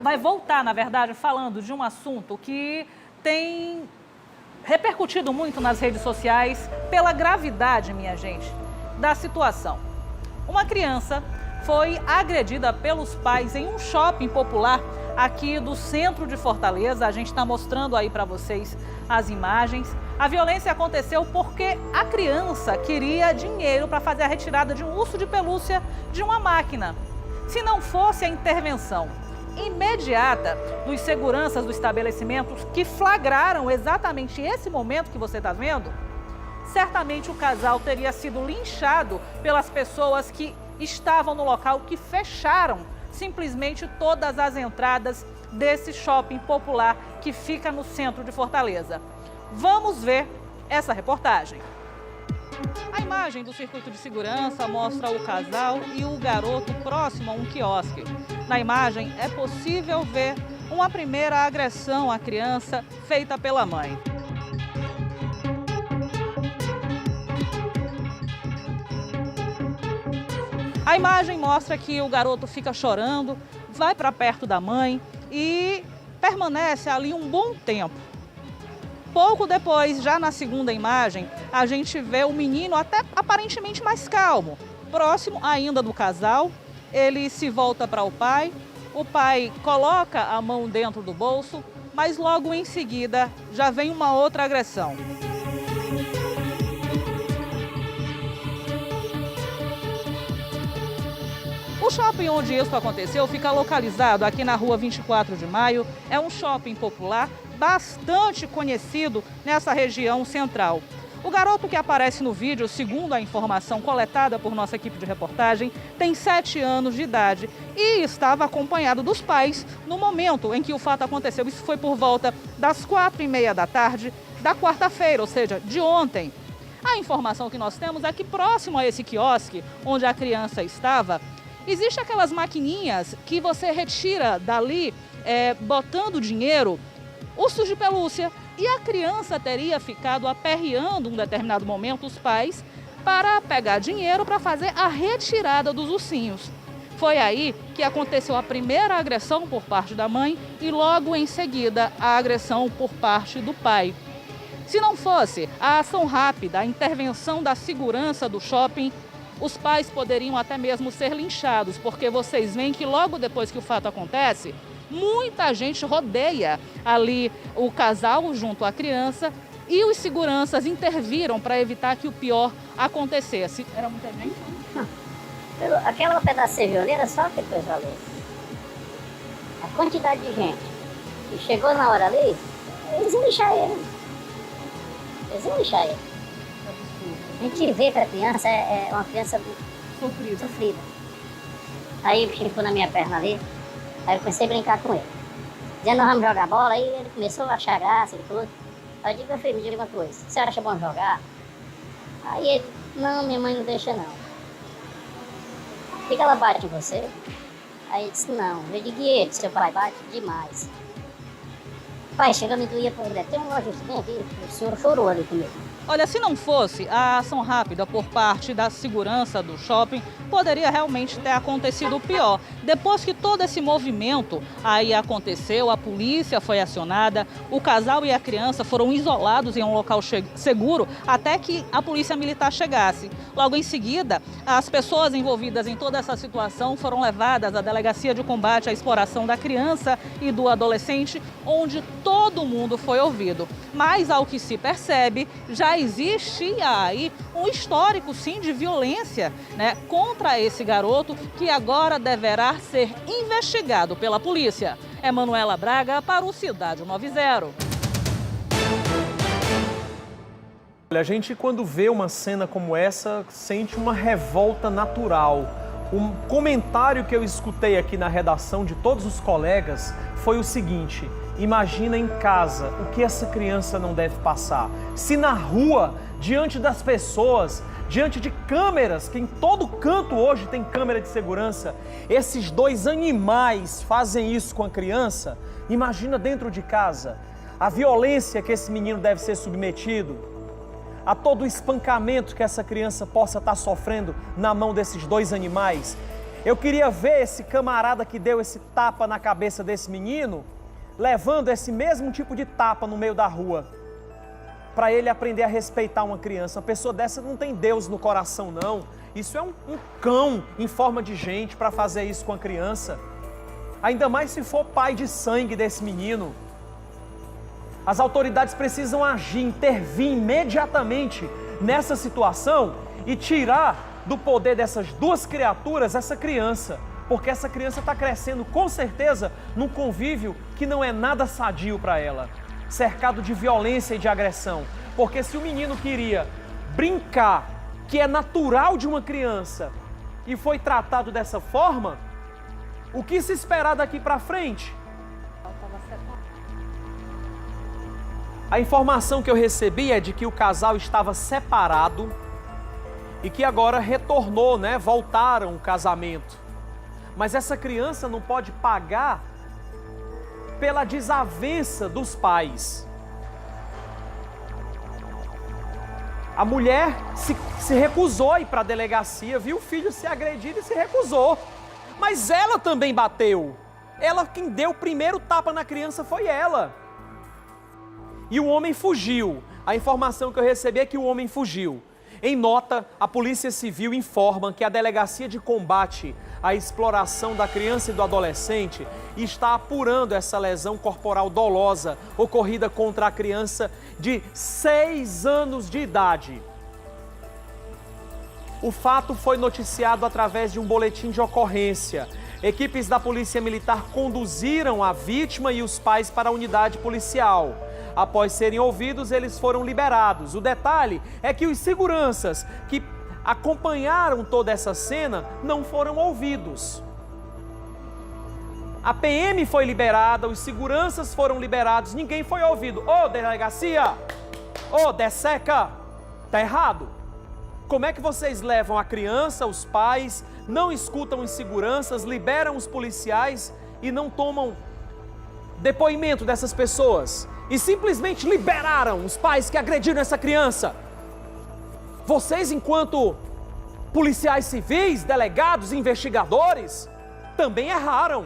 Vai voltar, na verdade, falando de um assunto que tem repercutido muito nas redes sociais pela gravidade, minha gente, da situação. Uma criança foi agredida pelos pais em um shopping popular aqui do centro de Fortaleza. A gente está mostrando aí para vocês as imagens. A violência aconteceu porque a criança queria dinheiro para fazer a retirada de um urso de pelúcia de uma máquina. Se não fosse a intervenção imediata dos seguranças do estabelecimento que flagraram exatamente esse momento que você está vendo, certamente o casal teria sido linchado pelas pessoas que estavam no local, que fecharam simplesmente todas as entradas desse shopping popular que fica no centro de Fortaleza. Vamos ver essa reportagem. A imagem do circuito de segurança mostra o casal e o garoto próximo a um quiosque. Na imagem é possível ver uma primeira agressão à criança feita pela mãe. A imagem mostra que o garoto fica chorando, vai para perto da mãe e permanece ali um bom tempo. Pouco depois, já na segunda imagem, a gente vê o menino até aparentemente mais calmo. Próximo ainda do casal, ele se volta para o pai coloca a mão dentro do bolso, mas logo em seguida já vem uma outra agressão. O shopping onde isso aconteceu fica localizado aqui na rua 24 de Maio. É um shopping popular bastante conhecido nessa região central. O garoto que aparece no vídeo, segundo a informação coletada por nossa equipe de reportagem, tem 7 anos de idade e estava acompanhado dos pais no momento em que o fato aconteceu. Isso foi por volta das 4h30 da tarde da quarta-feira, ou seja, de ontem. A informação que nós temos é que próximo a esse quiosque onde a criança estava, existem aquelas maquininhas que você retira dali, botando dinheiro, ursos de pelúcia, e a criança teria ficado aperreando em um determinado momento os pais para pegar dinheiro para fazer a retirada dos ursinhos. Foi aí que aconteceu a primeira agressão por parte da mãe e logo em seguida a agressão por parte do pai. Se não fosse a ação rápida, a intervenção da segurança do shopping, os pais poderiam até mesmo ser linchados, porque vocês veem que logo depois que o fato acontece, muita gente rodeia ali o casal junto à criança e os seguranças interviram para evitar que o pior acontecesse. Era muita gente? Não. Aquela pedaço de violeira só que fez valer. A quantidade de gente que chegou na hora ali, eles iam lixar ele. Eles iam lixar ele. A gente vê que a criança é uma criança sofrida. Aí o bichinho ficou na minha perna ali, aí eu comecei a brincar com ele. Dizendo, nós vamos jogar bola, aí ele começou a achar graça e tudo. Aí eu digo, meu filho, me diga uma coisa, a senhora acha bom jogar? Aí ele, não, minha mãe não deixa não. Por que ela bate em você? Aí ele disse, não. Eu digo, e ele, seu pai bate demais. Pai, chegando e doía por ele, tem um loja bem aqui, o senhor chorou ali comigo. Olha, se não fosse a ação rápida por parte da segurança do shopping, poderia realmente ter acontecido o pior. Depois que todo esse movimento aí aconteceu, a polícia foi acionada, o casal e a criança foram isolados em um local seguro até que a polícia militar chegasse. Logo em seguida, as pessoas envolvidas em toda essa situação foram levadas à Delegacia de Combate à Exploração da Criança e do Adolescente, onde todo mundo foi ouvido. Mas, ao que se percebe, já existia aí um histórico, sim, de violência, né, contra esse garoto, que agora deverá ser investigado pela polícia. Emanuela Braga para o Cidade 90. Olha, a gente, quando vê uma cena como essa, sente uma revolta natural. Um comentário que eu escutei aqui na redação de todos os colegas foi o seguinte: imagina em casa o que essa criança não deve passar. Se na rua, diante das pessoas, diante de câmeras, que em todo canto hoje tem câmera de segurança, esses dois animais fazem isso com a criança, imagina dentro de casa a violência que esse menino deve ser submetido, a todo o espancamento que essa criança possa estar sofrendo na mão desses dois animais. Eu queria ver esse camarada que deu esse tapa na cabeça desse menino, levando esse mesmo tipo de tapa no meio da rua, para ele aprender a respeitar uma criança. Uma pessoa dessa não tem Deus no coração, não. Isso é um cão em forma de gente para fazer isso com a criança. Ainda mais se for pai de sangue desse menino. As autoridades precisam agir, intervir imediatamente nessa situação e tirar do poder dessas duas criaturas essa criança. Porque essa criança está crescendo com certeza num convívio que não é nada sadio para ela, cercado de violência e de agressão. Porque se o menino queria brincar, que é natural de uma criança, e foi tratado dessa forma, o que se esperar daqui para frente? A informação que eu recebi é de que o casal estava separado e que agora retornou, né? Voltaram o casamento. Mas essa criança não pode pagar pela desavença dos pais. A mulher se recusou a ir para a delegacia, viu o filho ser agredido e se recusou. Mas ela também bateu. Ela, quem deu o primeiro tapa na criança foi ela. E o homem fugiu. A informação que eu recebi é que o homem fugiu. Em nota, a Polícia Civil informa que a Delegacia de Combate à Exploração da Criança e do Adolescente está apurando essa lesão corporal dolosa ocorrida contra a criança de 6 anos de idade. O fato foi noticiado através de um boletim de ocorrência. Equipes da Polícia Militar conduziram a vítima e os pais para a unidade policial. Após serem ouvidos, eles foram liberados. O detalhe é que os seguranças que acompanharam toda essa cena não foram ouvidos. A PM foi liberada, os seguranças foram liberados, ninguém foi ouvido. Ô, delegacia! Ô, DECECA! Tá errado. Como é que vocês levam a criança, os pais, não escutam os seguranças, liberam os policiais e não tomam depoimento dessas pessoas? E simplesmente liberaram os pais que agrediram essa criança. Vocês, enquanto policiais civis, delegados, investigadores, também erraram.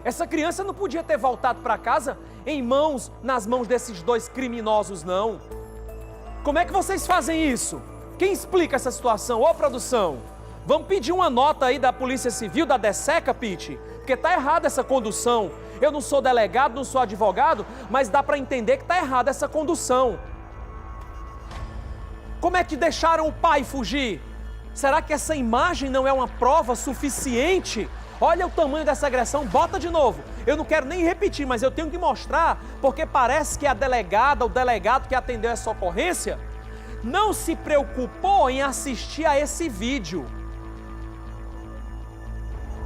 Essa criança não podia ter voltado para casa nas mãos desses dois criminosos, não. Como é que vocês fazem isso? Quem explica essa situação? Ô, produção, vamos pedir uma nota aí da Polícia Civil, da DECECA, Pete, porque tá errada essa condução. Eu não sou delegado, não sou advogado, mas dá para entender que está errada essa condução. Como é que deixaram o pai fugir? Será que essa imagem não é uma prova suficiente? Olha o tamanho dessa agressão, bota de novo. Eu não quero nem repetir, mas eu tenho que mostrar, porque parece que a delegada, o delegado que atendeu essa ocorrência, não se preocupou em assistir a esse vídeo.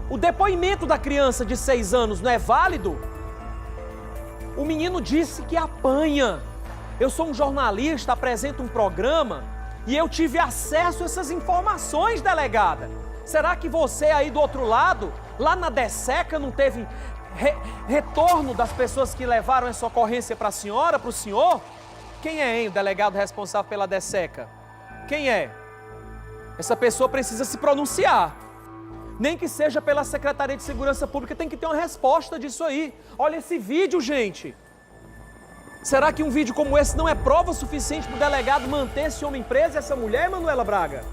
O depoimento da criança de 6 anos não é válido? O menino disse que apanha. Eu sou um jornalista, apresento um programa e eu tive acesso a essas informações, delegada. Será que você aí do outro lado, lá na DECECA, não teve retorno das pessoas que levaram essa ocorrência para a senhora, para o senhor? Quem é, hein, o delegado responsável pela DECECA? Quem é? Essa pessoa precisa se pronunciar. Nem que seja pela Secretaria de Segurança Pública, tem que ter uma resposta disso aí. Olha esse vídeo, gente. Será que um vídeo como esse não é prova suficiente para o delegado manter esse homem preso e essa mulher, Manuela Braga?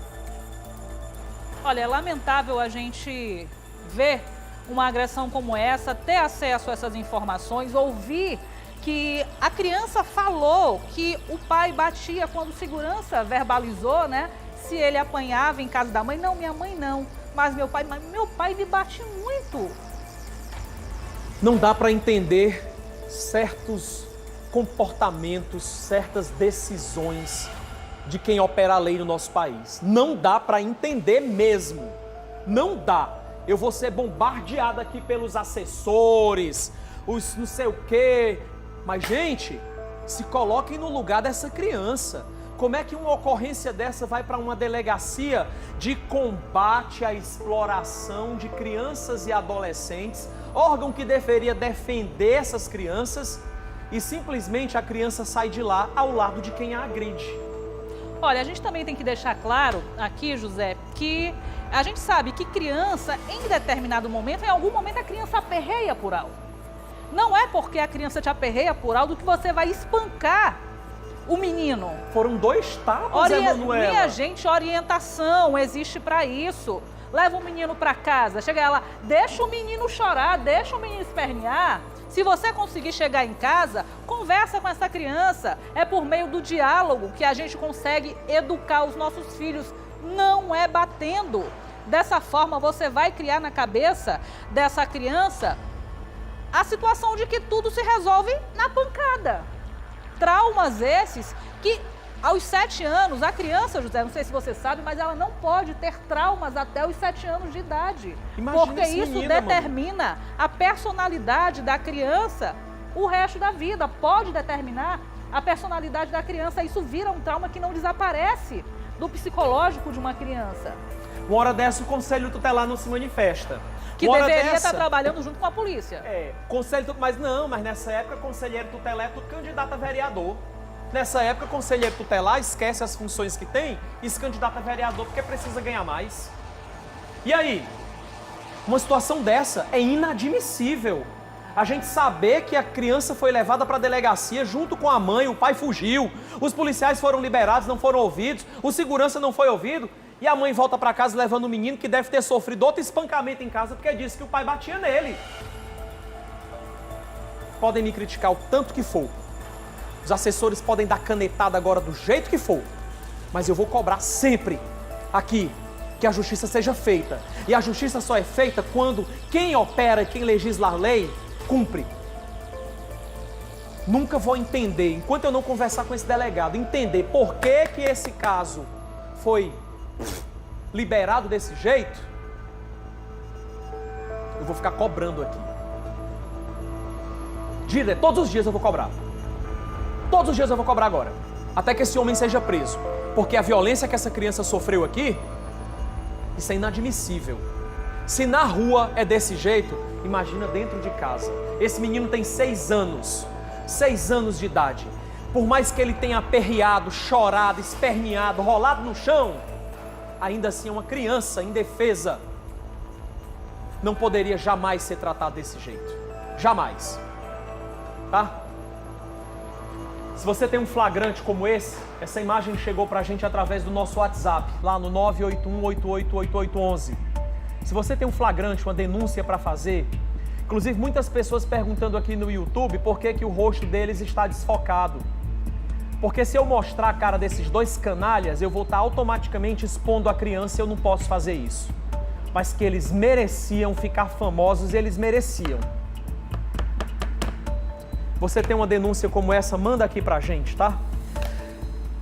Olha, é lamentável a gente ver uma agressão como essa, ter acesso a essas informações, ouvir que a criança falou que o pai batia quando segurança verbalizou, né? Se ele apanhava em casa da mãe. Não, minha mãe não. Mas meu pai me bate muito. Não dá para entender certos comportamentos, certas decisões de quem opera a lei no nosso país. Não dá para entender mesmo. Não dá. Eu vou ser bombardeado aqui pelos assessores, os não sei o quê. Mas, gente, se coloquem no lugar dessa criança. Como é que uma ocorrência dessa vai para uma delegacia de combate à exploração de crianças e adolescentes, órgão que deveria defender essas crianças, e simplesmente a criança sai de lá ao lado de quem a agride? Olha, a gente também tem que deixar claro aqui, José, que A gente sabe que criança, em determinado momento, em algum momento a criança aperreia por algo. Não é porque a criança te aperreia por algo que você vai espancar o menino. Foram 2 tapas, Emanuela. Minha gente, orientação existe para isso. Leva o menino para casa, chega lá, deixa o menino chorar, deixa o menino espernear. Se você conseguir chegar em casa, conversa com essa criança. É por meio do diálogo que a gente consegue educar os nossos filhos. Não é batendo. Dessa forma, você vai criar na cabeça dessa criança a situação de que tudo se resolve na pancada. Traumas esses que, aos 7 anos, a criança, José, não sei se você sabe, mas ela não pode ter traumas até os 7 anos de idade. Imagina porque esse isso menino, determina a personalidade da criança o resto da vida. Pode determinar a personalidade da criança. Isso vira um trauma que não desaparece do psicológico de uma criança. Uma hora dessa o Conselho Tutelar não se manifesta. Que deveria estar trabalhando junto com a polícia. Conselho, mas nessa época, conselheiro tutelar é tudo candidato a vereador. Nessa época, conselheiro tutelar esquece as funções que tem e se candidata a vereador porque precisa ganhar mais. E aí? Uma situação dessa é inadmissível. A gente saber que a criança foi levada para a delegacia junto com a mãe, o pai fugiu, os policiais foram liberados, não foram ouvidos, o segurança não foi ouvido, e a mãe volta para casa levando o menino que deve ter sofrido outro espancamento em casa porque disse que o pai batia nele. Podem me criticar o tanto que for. Os assessores podem dar canetada agora do jeito que for, mas eu vou cobrar sempre aqui que a justiça seja feita. E a justiça só é feita quando quem opera e quem legisla a lei cumpre. Nunca vou entender, enquanto eu não conversar com esse delegado, entender por que esse caso foi liberado desse jeito, eu vou ficar cobrando aqui. Todos os dias eu vou cobrar. Todos os dias eu vou cobrar agora. Até que esse homem seja preso. Porque a violência que essa criança sofreu aqui, isso é inadmissível. Se na rua é desse jeito, imagina dentro de casa. Esse menino tem 6 anos. 6 anos de idade. Por mais que ele tenha aperreado, chorado, esperneado, rolado no chão, ainda assim é uma criança indefesa. Não poderia jamais ser tratado desse jeito. Jamais. Tá? Se você tem um flagrante como esse, essa imagem chegou pra gente através do nosso WhatsApp, lá no 981888811. Se você tem um flagrante, uma denúncia para fazer, inclusive muitas pessoas perguntando aqui no YouTube por que o rosto deles está desfocado. Porque se eu mostrar a cara desses 2 canalhas, eu vou estar automaticamente expondo a criança e eu não posso fazer isso. Mas que eles mereciam ficar famosos, eles mereciam. Você tem uma denúncia como essa, manda aqui pra gente, tá?